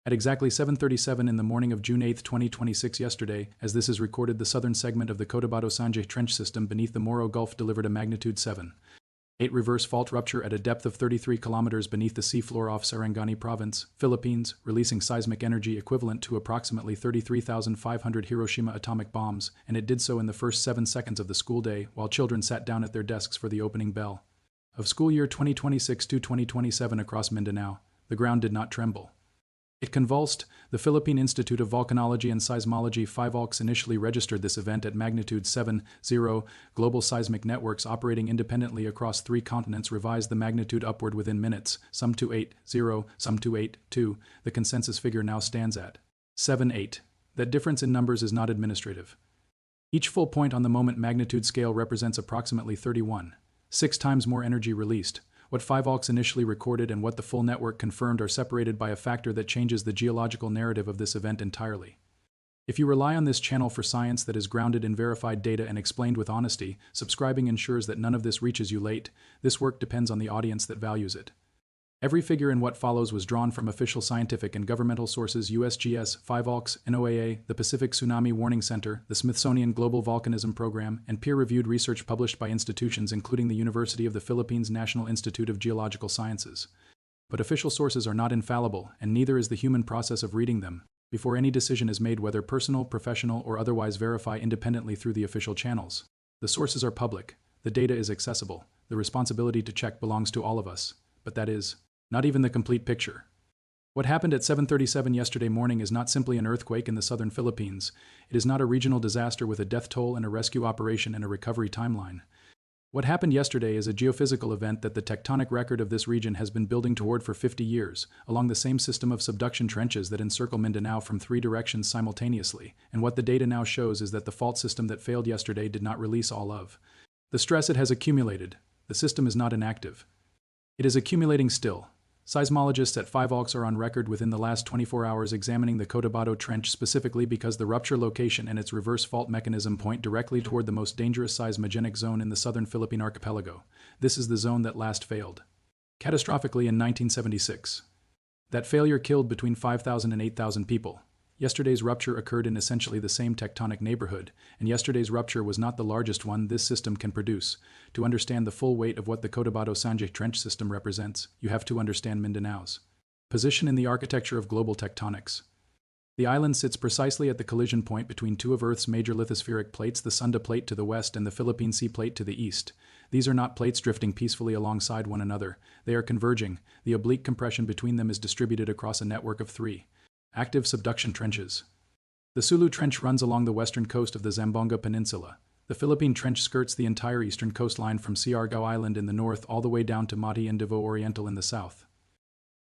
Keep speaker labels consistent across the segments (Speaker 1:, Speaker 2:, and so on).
Speaker 1: At exactly 7:37 in the morning of June 8, 2026 yesterday, as this is recorded, the southern segment of the Cotabato-Sangihe Trench system beneath the Moro Gulf delivered a magnitude 7.8 reverse fault rupture at a depth of 33 kilometers beneath the seafloor off Sarangani Province, Philippines, releasing seismic energy equivalent to approximately 33,500 Hiroshima atomic bombs, and it did so in the first 7 seconds of the school day while children sat down at their desks for the opening bell of school year 2026 to 2027 across Mindanao. The ground did not tremble. It convulsed. The Philippine Institute of Volcanology and Seismology (PHIVOLCS) initially registered this event at magnitude 7.0. Global seismic networks operating independently across 3 continents revised the magnitude upward within minutes, some to 8.0, some to 8.2. The consensus figure now stands at 7.8. That difference in numbers is not administrative. Each full point on the moment magnitude scale represents approximately 31.6 times more energy released. What PHIVOLCS initially recorded and what the full network confirmed are separated by a factor that changes the geological narrative of this event entirely. If you rely on this channel for science that is grounded in verified data and explained with honesty, subscribing ensures that none of this reaches you late. This work depends on the audience that values it. Every figure in what follows was drawn from official scientific and governmental sources: USGS, PHIVOLCS, NOAA, the Pacific Tsunami Warning Center, the Smithsonian Global Volcanism Program, and peer-reviewed research published by institutions including the University of the Philippines National Institute of Geological Sciences. But official sources are not infallible, and neither is the human process of reading them. Before any decision is made, whether personal, professional, or otherwise, verify independently through the official channels. The sources are public, the data is accessible, the responsibility to check belongs to all of us, but that is not even the complete picture. What happened at 7:37 yesterday morning is not simply an earthquake in the southern Philippines. It is not a regional disaster with a death toll and a rescue operation and a recovery timeline. What happened yesterday is a geophysical event that the tectonic record of this region has been building toward for 50 years, along the same system of subduction trenches that encircle Mindanao from 3 directions simultaneously, and what the data now shows is that the fault system that failed yesterday did not release all of the stress it has accumulated. The system is not inactive. It is accumulating still. Seismologists at PHIVOLCS are on record within the last 24 hours examining the Cotabato Trench specifically because the rupture location and its reverse fault mechanism point directly toward the most dangerous seismogenic zone in the southern Philippine archipelago. This is the zone that last failed catastrophically in 1976. That failure killed between 5,000 and 8,000 people. Yesterday's rupture occurred in essentially the same tectonic neighborhood, and yesterday's rupture was not the largest one this system can produce. To understand the full weight of what the Cotabato-Sangihe Trench system represents, you have to understand Mindanao's position in the architecture of global tectonics. The island sits precisely at the collision point between 2 of Earth's major lithospheric plates, the Sunda Plate to the west and the Philippine Sea Plate to the east. These are not plates drifting peacefully alongside one another. They are converging. The oblique compression between them is distributed across a network of 3 active subduction trenches. The Sulu Trench runs along the western coast of the Zamboanga Peninsula. The Philippine Trench skirts the entire eastern coastline from Siargao Island in the north all the way down to Mati and Davao Oriental in the south.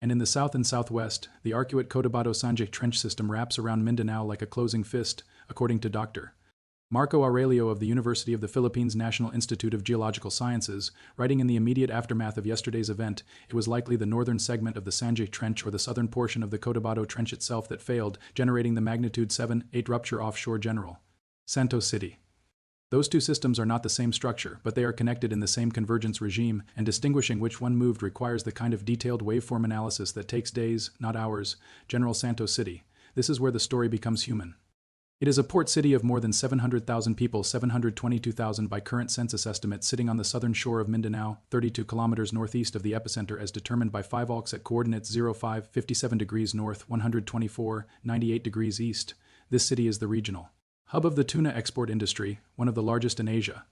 Speaker 1: And in the south and southwest, the arcuate Cotabato-Sangihe Trench system wraps around Mindanao like a closing fist, according to Dr. Marco Aurelio of the University of the Philippines National Institute of Geological Sciences, writing in the immediate aftermath of yesterday's event, it was likely the northern segment of the Sangihe Trench or the southern portion of the Cotabato Trench itself that failed, generating the magnitude 7.8 rupture offshore General Santos City. Those 2 systems are not the same structure, but they are connected in the same convergence regime, and distinguishing which one moved requires the kind of detailed waveform analysis that takes days, not hours. General Santos City. This is where the story becomes human. It is a port city of more than 700,000 people, 722,000 by current census estimates, sitting on the southern shore of Mindanao, 32 kilometers northeast of the epicenter as determined by PHIVOLCS at coordinates 05, 57 degrees north, 124, 98 degrees east. This city is the regional hub of the tuna export industry, one of the largest in Asia.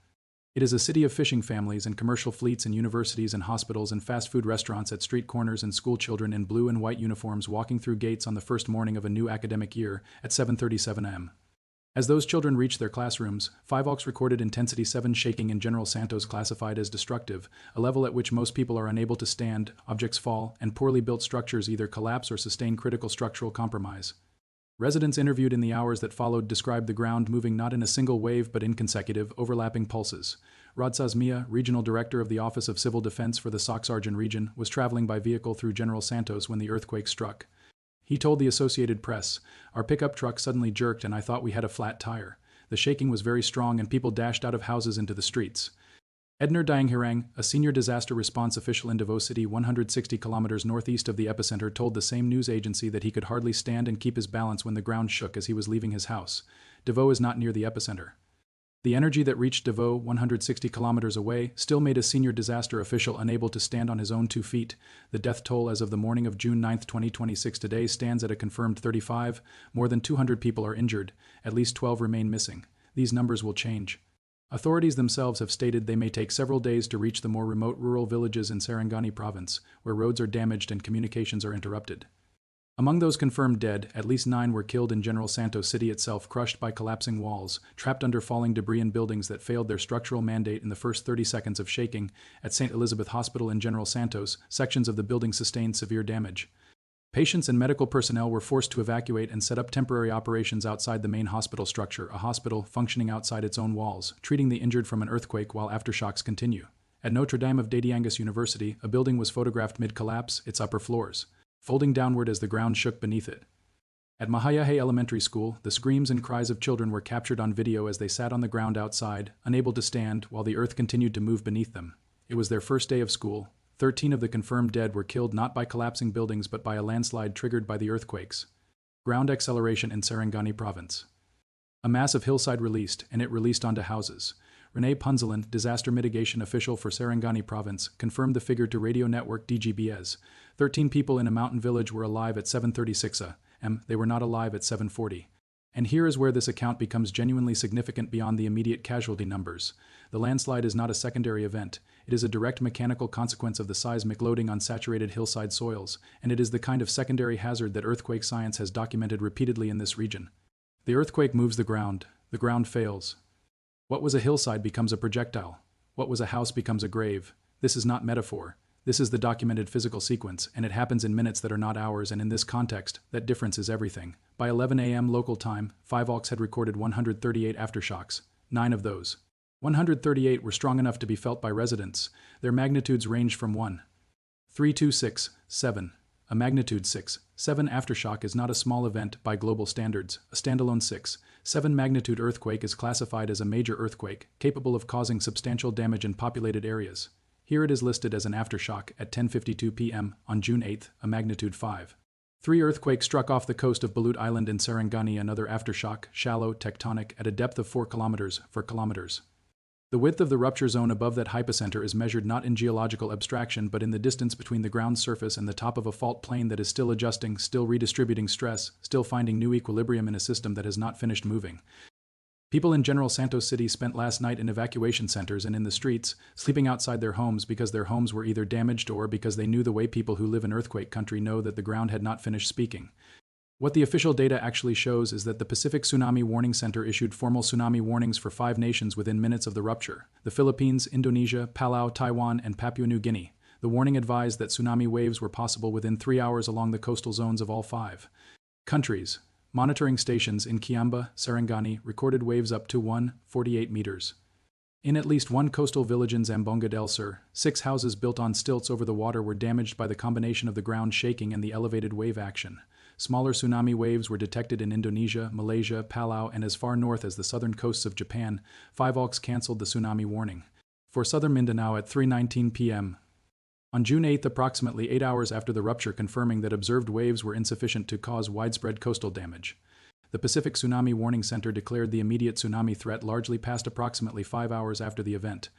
Speaker 1: It is a city of fishing families and commercial fleets and universities and hospitals and fast food restaurants at street corners and school children in blue and white uniforms walking through gates on the first morning of a new academic year at 7:37 am. As those children reach their classrooms, PHIVOLCS recorded intensity 7 shaking in General Santos, classified as destructive, a level at which most people are unable to stand, objects fall, and poorly built structures either collapse or sustain critical structural compromise. Residents interviewed in the hours that followed described the ground moving not in a single wave but in consecutive, overlapping pulses. Rod Sazmia, regional director of the Office of Civil Defense for the Soxargen region, was traveling by vehicle through General Santos when the earthquake struck. He told the Associated Press, "Our pickup truck suddenly jerked and I thought we had a flat tire. The shaking was very strong and people dashed out of houses into the streets. Edner Dianghirang, a senior disaster response official in Davao City 160 kilometers northeast of the epicenter, told the same news agency that he could hardly stand and keep his balance when the ground shook as he was leaving his house. Davao is not near the epicenter. The energy that reached Davao 160 kilometers away still made a senior disaster official unable to stand on his own 2 feet. The death toll as of the morning of June 9, 2026 today stands at a confirmed 35. More than 200 people are injured. At least 12 remain missing. These numbers will change. Authorities themselves have stated they may take several days to reach the more remote rural villages in Sarangani province, where roads are damaged and communications are interrupted. Among those confirmed dead, at least 9 were killed in General Santos City itself, crushed by collapsing walls, trapped under falling debris in buildings that failed their structural mandate in the first 30 seconds of shaking. At St. Elizabeth Hospital in General Santos, sections of the building sustained severe damage. Patients and medical personnel were forced to evacuate and set up temporary operations outside the main hospital structure, a hospital functioning outside its own walls, treating the injured from an earthquake while aftershocks continue. At Notre Dame of Dadiangas University, a building was photographed mid-collapse, its upper floors folding downward as the ground shook beneath it. At Mahayahe Elementary School, the screams and cries of children were captured on video as they sat on the ground outside, unable to stand, while the earth continued to move beneath them. It was their first day of school. 13 of the confirmed dead were killed not by collapsing buildings but by a landslide triggered by the earthquakes. Ground acceleration in Sarangani province. A massive hillside released, and it released onto houses. Renee Punzalan, disaster mitigation official for Sarangani province, confirmed the figure to radio network DGBS. 13 people in a mountain village were alive at 7:36 a.m. They were not alive at 7:40. And here is where this account becomes genuinely significant beyond the immediate casualty numbers. The landslide is not a secondary event. It is a direct mechanical consequence of the seismic loading on saturated hillside soils, and it is the kind of secondary hazard that earthquake science has documented repeatedly in this region. The earthquake moves the ground fails. What was a hillside becomes a projectile. What was a house becomes a grave. This is not metaphor. This is the documented physical sequence, and it happens in minutes that are not hours, and in this context, that difference is everything. By 11 a.m. local time, 5 had recorded 138 aftershocks. 9 of those 138 were strong enough to be felt by residents. Their magnitudes ranged from 1, 3 to 6, 7. A magnitude 6, 7 aftershock is not a small event by global standards. A standalone 6, 7 magnitude earthquake is classified as a major earthquake, capable of causing substantial damage in populated areas. Here it is listed as an aftershock at 10:52 p.m. on June 8, a magnitude 5. 3 earthquakes struck off the coast of Balut Island in Sarangani, another aftershock, shallow, tectonic, at a depth of 4 kilometers. The width of the rupture zone above that hypocenter is measured not in geological abstraction but in the distance between the ground surface and the top of a fault plane that is still adjusting, still redistributing stress, still finding new equilibrium in a system that has not finished moving. People in General Santos City spent last night in evacuation centers and in the streets, sleeping outside their homes because their homes were either damaged or because they knew the way people who live in earthquake country know that the ground had not finished speaking. What the official data actually shows is that the Pacific Tsunami Warning Center issued formal tsunami warnings for 5 nations within minutes of the rupture: the Philippines, Indonesia, Palau, Taiwan, and Papua New Guinea. The warning advised that tsunami waves were possible within 3 hours along the coastal zones of all 5 countries. Monitoring stations in Kiamba, Sarangani recorded waves up to 148 meters. In at least one coastal village in Zamboanga del Sur, 6 houses built on stilts over the water were damaged by the combination of the ground shaking and the elevated wave action. Smaller tsunami waves were detected in Indonesia, Malaysia, Palau, and as far north as the southern coasts of Japan. 5 canceled the tsunami warning for southern Mindanao at 3:19 p.m. on June 8, approximately 8 hours after the rupture, confirming that observed waves were insufficient to cause widespread coastal damage. The Pacific Tsunami Warning Center declared the immediate tsunami threat largely passed approximately 5 hours after the event.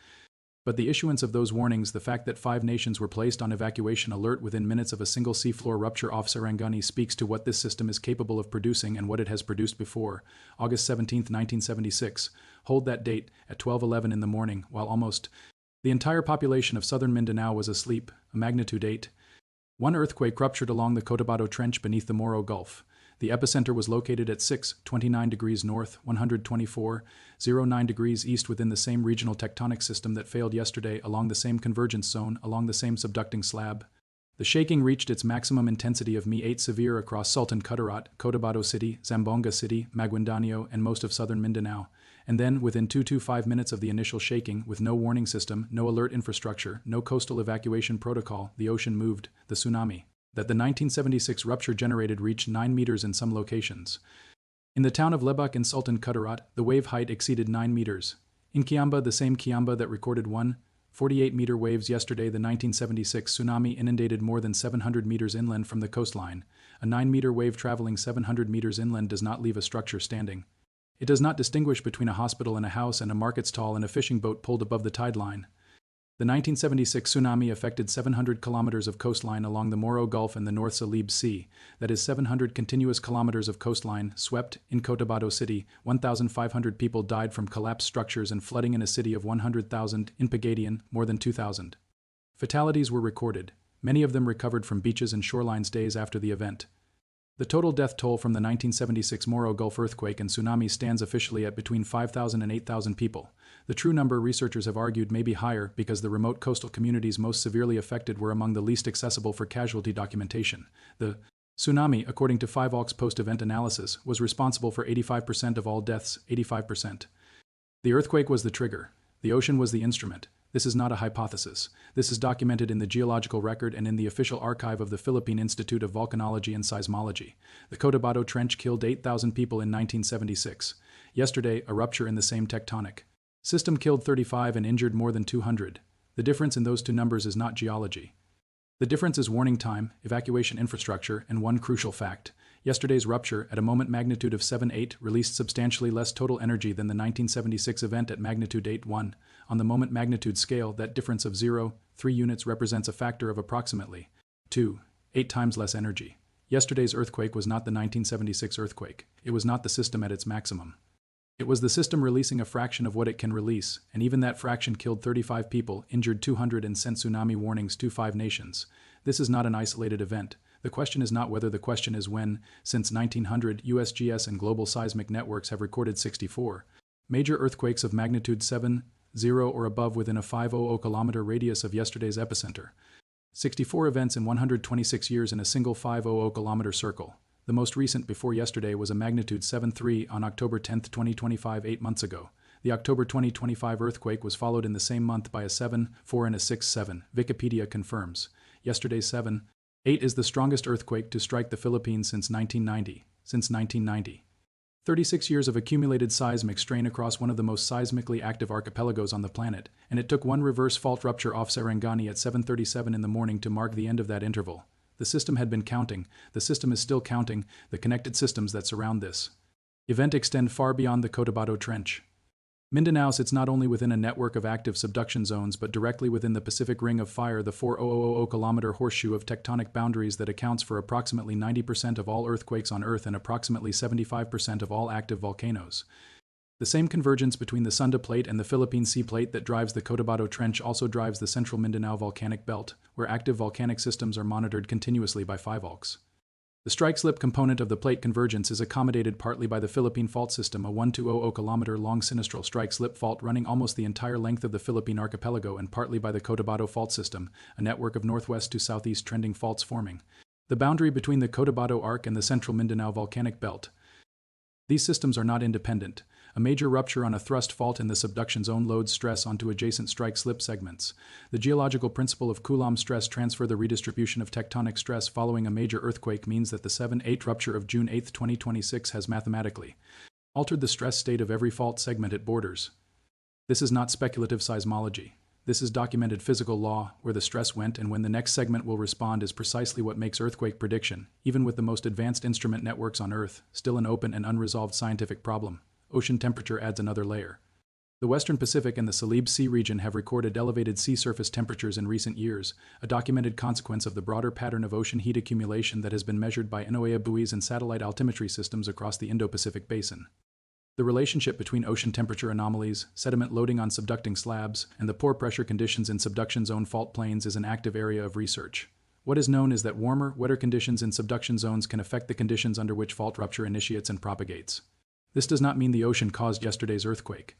Speaker 1: But the issuance of those warnings, the fact that 5 nations were placed on evacuation alert within minutes of a single seafloor rupture off Sarangani, speaks to what this system is capable of producing and what it has produced before. August 17, 1976. Hold that date at 12:11 in the morning, while almost the entire population of southern Mindanao was asleep, a magnitude 8. One earthquake ruptured along the Cotabato Trench beneath the Moro Gulf. The epicenter was located at 6:29 degrees north, 124.09 degrees east within the same regional tectonic system that failed yesterday, along the same convergence zone, along the same subducting slab. The shaking reached its maximum intensity of Mi-8 severe across Sultan Kudarat, Cotabato City, Zamboanga City, Maguindanao, and most of southern Mindanao. And then, within 2 to 5 minutes of the initial shaking, with no warning system, no alert infrastructure, no coastal evacuation protocol, the ocean moved, the tsunami that the 1976 rupture generated reached 9 meters in some locations. In the town of Lebak in Sultan Kudarat, the wave height exceeded 9 meters. In Kiamba, the same Kiamba that recorded 1.48-meter waves yesterday, the 1976 tsunami inundated more than 700 meters inland from the coastline. A 9-meter wave traveling 700 meters inland does not leave a structure standing. It does not distinguish between a hospital and a house and a market stall and a fishing boat pulled above the tide line. The 1976 tsunami affected 700 kilometers of coastline along the Moro Gulf and the North Salib Sea, that is 700 continuous kilometers of coastline, swept. In Cotabato City, 1,500 people died from collapsed structures and flooding in a city of 100,000, in Pagadian, more than 2,000. Fatalities were recorded, many of them recovered from beaches and shorelines days after the event. The total death toll from the 1976 Moro Gulf earthquake and tsunami stands officially at between 5,000 and 8,000 people. The true number, researchers have argued, may be higher because the remote coastal communities most severely affected were among the least accessible for casualty documentation. The tsunami, according to 5ALK's post-event analysis, was responsible for 85% of all deaths, 85%. The earthquake was the trigger. The ocean was the instrument. This is not a hypothesis. This is documented in the geological record and in the official archive of the Philippine Institute of Volcanology and Seismology. The Cotabato Trench killed 8,000 people in 1976. Yesterday, a rupture in the same tectonic system killed 35 and injured more than 200. The difference in those two numbers is not geology. The difference is warning time, evacuation infrastructure, and one crucial fact. Yesterday's rupture, at a moment magnitude of 7.8, released substantially less total energy than the 1976 event at magnitude 8.1. On the moment magnitude scale, that difference of 0.3 units represents a factor of approximately 2.8 times less energy. Yesterday's earthquake was not the 1976 earthquake. It was not the system at its maximum. It was the system releasing a fraction of what it can release, and even that fraction killed 35 people, injured 200, and sent tsunami warnings to 5 nations. This is not an isolated event. The question is not whether, the question is when. Since 1900, USGS and global seismic networks have recorded 64 major earthquakes of magnitude 7.0 or above within a 500-kilometer radius of yesterday's epicenter. 64 events in 126 years in a single 500-kilometer circle. The most recent before yesterday was a magnitude 7.3 on October 10, 2025, 8 months ago. The October 2025 earthquake was followed in the same month by a 7.4 and a 6.7. Wikipedia confirms. Yesterday's 7.8 is the strongest earthquake to strike the Philippines since 1990. 36 years of accumulated seismic strain across one of the most seismically active archipelagos on the planet, and it took one reverse fault rupture off Sarangani at 7:37 in the morning to mark the end of that interval. The system had been counting, the system is still counting, the connected systems that surround this event extend far beyond the Cotabato Trench. Mindanao sits not only within a network of active subduction zones but directly within the Pacific Ring of Fire, the 4,000-kilometer horseshoe of tectonic boundaries that accounts for approximately 90% of all earthquakes on Earth and approximately 75% of all active volcanoes. The same convergence between the Sunda Plate and the Philippine Sea Plate that drives the Cotabato Trench also drives the central Mindanao volcanic belt, where active volcanic systems are monitored continuously by 5ALKs. The strike-slip component of the plate convergence is accommodated partly by the Philippine Fault System, a 1,200-kilometer-long sinistral strike-slip fault running almost the entire length of the Philippine archipelago, and partly by the Cotabato Fault System, a network of northwest to southeast trending faults forming the boundary between the Cotabato Arc and the central Mindanao volcanic belt. These systems are not independent. A major rupture on a thrust fault in the subduction zone loads stress onto adjacent strike-slip segments. The geological principle of Coulomb stress transfer, the redistribution of tectonic stress following a major earthquake, means that the 7.8 rupture of June 8, 2026 has mathematically altered the stress state of every fault segment it borders. This is not speculative seismology. This is documented physical law. Where the stress went and when the next segment will respond is precisely what makes earthquake prediction, even with the most advanced instrument networks on Earth, still an open and unresolved scientific problem. Ocean temperature adds another layer. The Western Pacific and the Salib Sea region have recorded elevated sea surface temperatures in recent years, a documented consequence of the broader pattern of ocean heat accumulation that has been measured by NOAA buoys and satellite altimetry systems across the Indo-Pacific basin. The relationship between ocean temperature anomalies, sediment loading on subducting slabs, and the poor pressure conditions in subduction zone fault plains is an active area of research. What is known is that warmer, wetter conditions in subduction zones can affect the conditions under which fault rupture initiates and propagates. This does not mean the ocean caused yesterday's earthquake.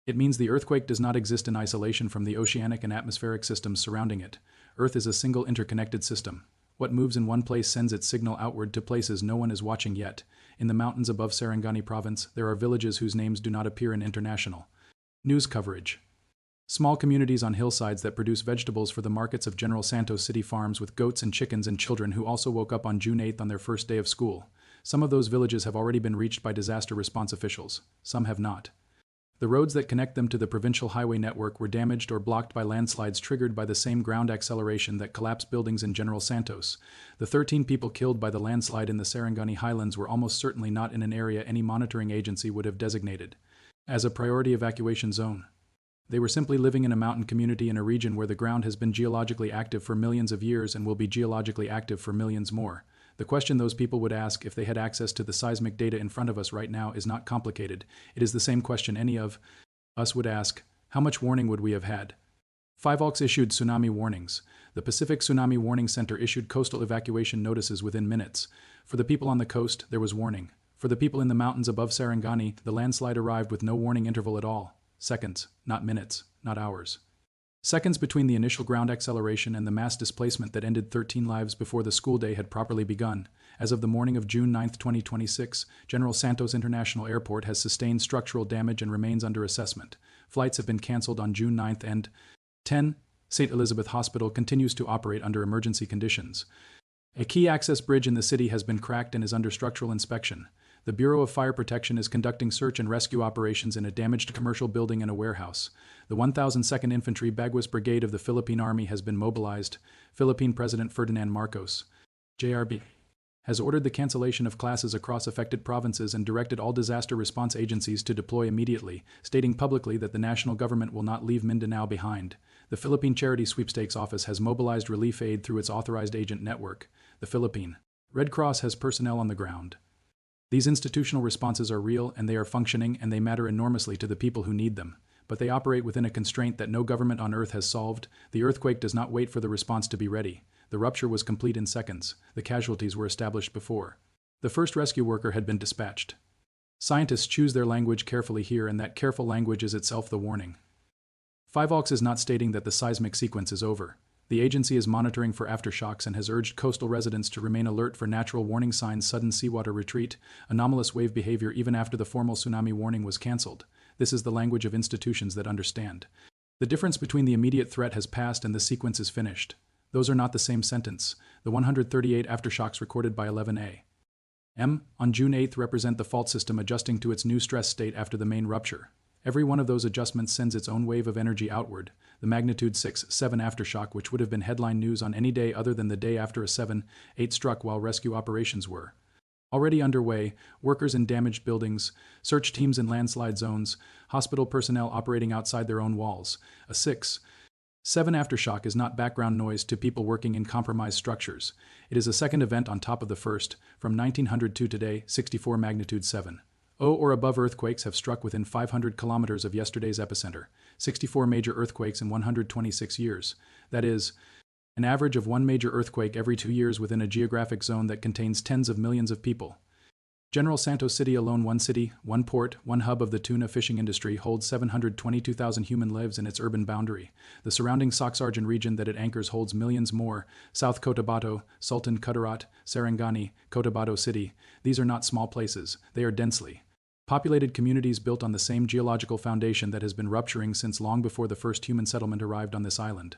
Speaker 1: It means the earthquake does not exist in isolation from the oceanic and atmospheric systems surrounding it. Earth is a single interconnected system. What moves in one place sends its signal outward to places no one is watching yet. In the mountains above Sarangani province, there are villages whose names do not appear in international news coverage. Small communities on hillsides that produce vegetables for the markets of General Santos City farms with goats and chickens and children who also woke up on June 8 on their first day of school. Some of those villages have already been reached by disaster response officials. Some have not. The roads that connect them to the provincial highway network were damaged or blocked by landslides triggered by the same ground acceleration that collapsed buildings in General Santos. The 13 people killed by the landslide in the Sarangani highlands were almost certainly not in an area any monitoring agency would have designated as a priority evacuation zone. They were simply living in a mountain community in a region where the ground has been geologically active for millions of years and will be geologically active for millions more. The question those people would ask if they had access to the seismic data in front of us right now is not complicated. It is the same question any of us would ask: how much warning would we have had? Five Oaks issued tsunami warnings. The Pacific Tsunami Warning Center issued coastal evacuation notices within minutes. For the people on the coast, there was warning. For the people in the mountains above Sarangani, the landslide arrived with no warning interval at all. Seconds, not minutes, not hours. Seconds between the initial ground acceleration and the mass displacement that ended 13 lives before the school day had properly begun. As of the morning of June 9, 2026, General Santos International Airport has sustained structural damage and remains under assessment. Flights have been cancelled on June 9 and 10. St. Elizabeth Hospital continues to operate under emergency conditions. A key access bridge in the city has been cracked and is under structural inspection. The Bureau of Fire Protection is conducting search and rescue operations in a damaged commercial building and a warehouse. The 1002nd Infantry Baguas Brigade of the Philippine Army has been mobilized. Philippine President Ferdinand Marcos, JRB, has ordered the cancellation of classes across affected provinces and directed all disaster response agencies to deploy immediately, stating publicly that the national government will not leave Mindanao behind. The Philippine Charity Sweepstakes Office has mobilized relief aid through its authorized agent network. The Philippine Red Cross has personnel on the ground. These institutional responses are real and they are functioning and they matter enormously to the people who need them. But they operate within a constraint that no government on Earth has solved. The earthquake does not wait for the response to be ready. The rupture was complete in seconds. The casualties were established before the first rescue worker had been dispatched. Scientists choose their language carefully here, and that careful language is itself the warning. Five Oaks is not stating that the seismic sequence is over. The agency is monitoring for aftershocks and has urged coastal residents to remain alert for natural warning signs: sudden seawater retreat, anomalous wave behavior even after the formal tsunami warning was cancelled. This is the language of institutions that understand. The difference between the immediate threat has passed and the sequence is finished. Those are not the same sentence. The 138 aftershocks recorded by 11 a.m. on June 8 represent the fault system adjusting to its new stress state after the main rupture. Every one of those adjustments sends its own wave of energy outward. The magnitude 6.7 aftershock, which would have been headline news on any day other than the day after a 7.8 struck while rescue operations were already underway, workers in damaged buildings, search teams in landslide zones, hospital personnel operating outside their own walls. A 6.7 aftershock is not background noise to people working in compromised structures. It is a second event on top of the first. From 1900 to today, 64 magnitude 7.0 or above earthquakes have struck within 500 kilometers of yesterday's epicenter. 64 major earthquakes in 126 years. That is, an average of one major earthquake every 2 years within a geographic zone that contains tens of millions of people. General Santos City alone, one city, one port, one hub of the tuna fishing industry, holds 722,000 human lives in its urban boundary. The surrounding Soxargen region that it anchors holds millions more. South Cotabato, Sultan Kudarat, Sarangani, Cotabato City. These are not small places. They are densely populated communities built on the same geological foundation that has been rupturing since long before the first human settlement arrived on this island.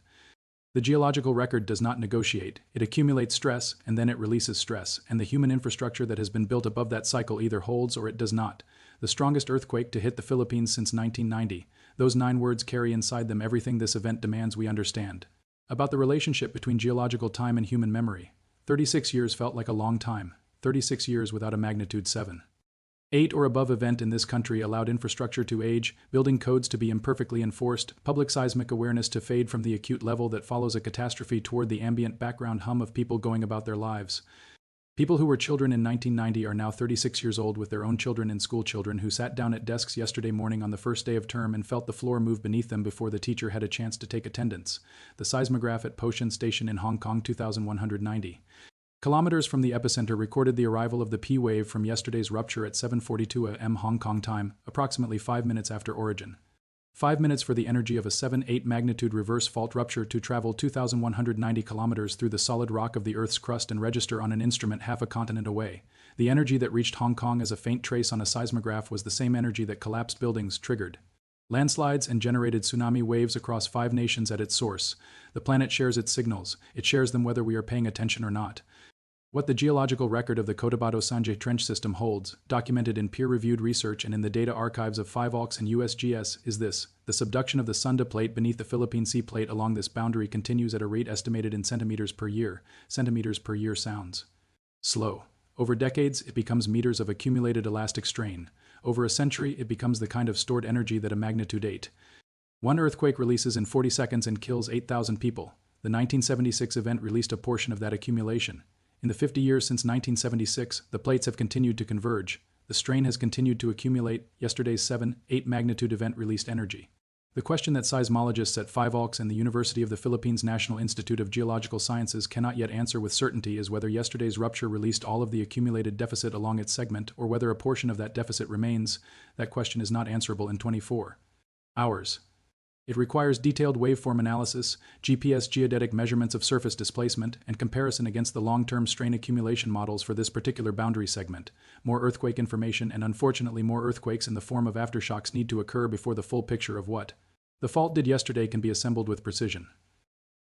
Speaker 1: The geological record does not negotiate. It accumulates stress, and then it releases stress, and the human infrastructure that has been built above that cycle either holds or it does not. The strongest earthquake to hit the Philippines since 1990. Those 9 words carry inside them everything this event demands we understand about the relationship between geological time and human memory. 36 years felt like a long time. 36 years without a magnitude 7.8 or above event in this country allowed infrastructure to age, building codes to be imperfectly enforced, public seismic awareness to fade from the acute level that follows a catastrophe toward the ambient background hum of people going about their lives. People who were children in 1990 are now 36 years old with their own children and school children who sat down at desks yesterday morning on the first day of term and felt the floor move beneath them before the teacher had a chance to take attendance. The seismograph at Poshan Station in Hong Kong, 2,190 kilometers from the epicenter, recorded the arrival of the P wave from yesterday's rupture at 7:42 a.m. Hong Kong time, approximately 5 minutes after origin. 5 minutes for the energy of a 7.8 magnitude reverse fault rupture to travel 2,190 kilometers through the solid rock of the Earth's crust and register on an instrument half a continent away. The energy that reached Hong Kong as a faint trace on a seismograph was the same energy that collapsed buildings, triggered landslides, and generated tsunami waves across 5 nations at its source. The planet shares its signals. It shares them whether we are paying attention or not. What the geological record of the Cotabato-Sangihe Trench system holds, documented in peer-reviewed research and in the data archives of 5AUX and USGS, is this: the subduction of the Sunda Plate beneath the Philippine Sea Plate along this boundary continues at a rate estimated in centimeters per year. Centimeters per year sounds slow. Over decades, it becomes meters of accumulated elastic strain. Over a century, it becomes the kind of stored energy that a magnitude 8. One earthquake releases in 40 seconds and kills 8,000 people. The 1976 event released a portion of that accumulation. In the 50 years since 1976, the plates have continued to converge. The strain has continued to accumulate. Yesterday's 7.8 magnitude event released energy. The question that seismologists at 5AUX and the University of the Philippines National Institute of Geological Sciences cannot yet answer with certainty is whether yesterday's rupture released all of the accumulated deficit along its segment or whether a portion of that deficit remains. That question is not answerable in 24 hours. It requires detailed waveform analysis, GPS geodetic measurements of surface displacement, and comparison against the long-term strain accumulation models for this particular boundary segment. More earthquake information and unfortunately more earthquakes in the form of aftershocks need to occur before the full picture of what the fault did yesterday can be assembled with precision.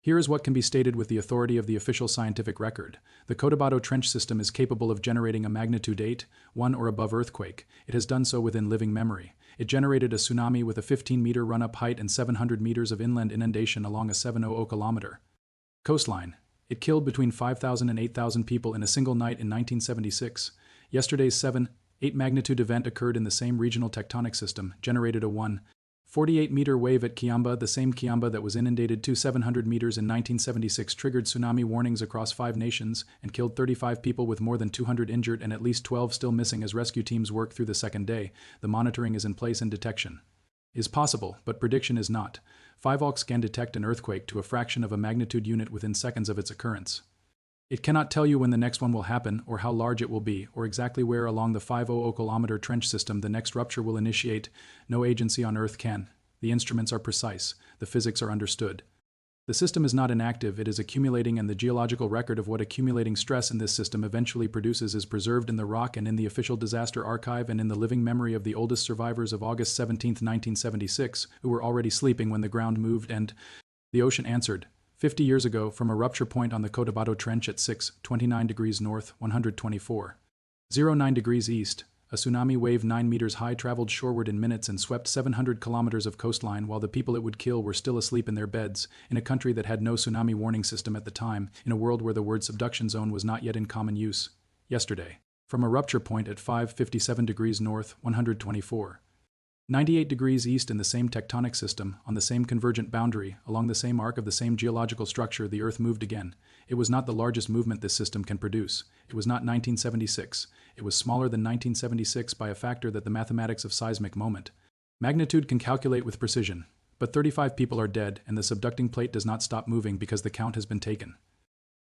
Speaker 1: Here is what can be stated with the authority of the official scientific record. The Cotabato Trench system is capable of generating a magnitude 8.1 or above earthquake. It has done so within living memory. It generated a tsunami with a 15-meter run-up height and 700 meters of inland inundation along a 700-kilometer coastline. It killed between 5,000 and 8,000 people in a single night in 1976. Yesterday's 7.8 magnitude event occurred in the same regional tectonic system, generated a 148-meter wave at Kiamba. The same Kiamba that was inundated to 700 meters in 1976 triggered tsunami warnings across 5 nations and killed 35 people with more than 200 injured and at least 12 still missing as rescue teams work through the second day. The monitoring is in place and detection is possible, but prediction is not. 5AUX can detect an earthquake to a fraction of a magnitude unit within seconds of its occurrence. It cannot tell you when the next one will happen, or how large it will be, or exactly where along the 500-kilometer trench system the next rupture will initiate. No agency on Earth can. The instruments are precise. The physics are understood. The system is not inactive, it is accumulating, and the geological record of what accumulating stress in this system eventually produces is preserved in the rock and in the official disaster archive and in the living memory of the oldest survivors of August 17, 1976, who were already sleeping when the ground moved and the ocean answered. 50 years ago, from a rupture point on the Cotabato Trench at 6:29 degrees north, 124.09 degrees east, a tsunami wave 9 meters high traveled shoreward in minutes and swept 700 kilometers of coastline while the people it would kill were still asleep in their beds, in a country that had no tsunami warning system at the time, in a world where the word subduction zone was not yet in common use. Yesterday, from a rupture point at 5:57 degrees north, 124.98 degrees east in the same tectonic system, on the same convergent boundary, along the same arc of the same geological structure, the Earth moved again. It was not the largest movement this system can produce. It was not 1976. It was smaller than 1976 by a factor that the mathematics of seismic moment magnitude can calculate with precision. But 35 people are dead, and the subducting plate does not stop moving because the count has been taken.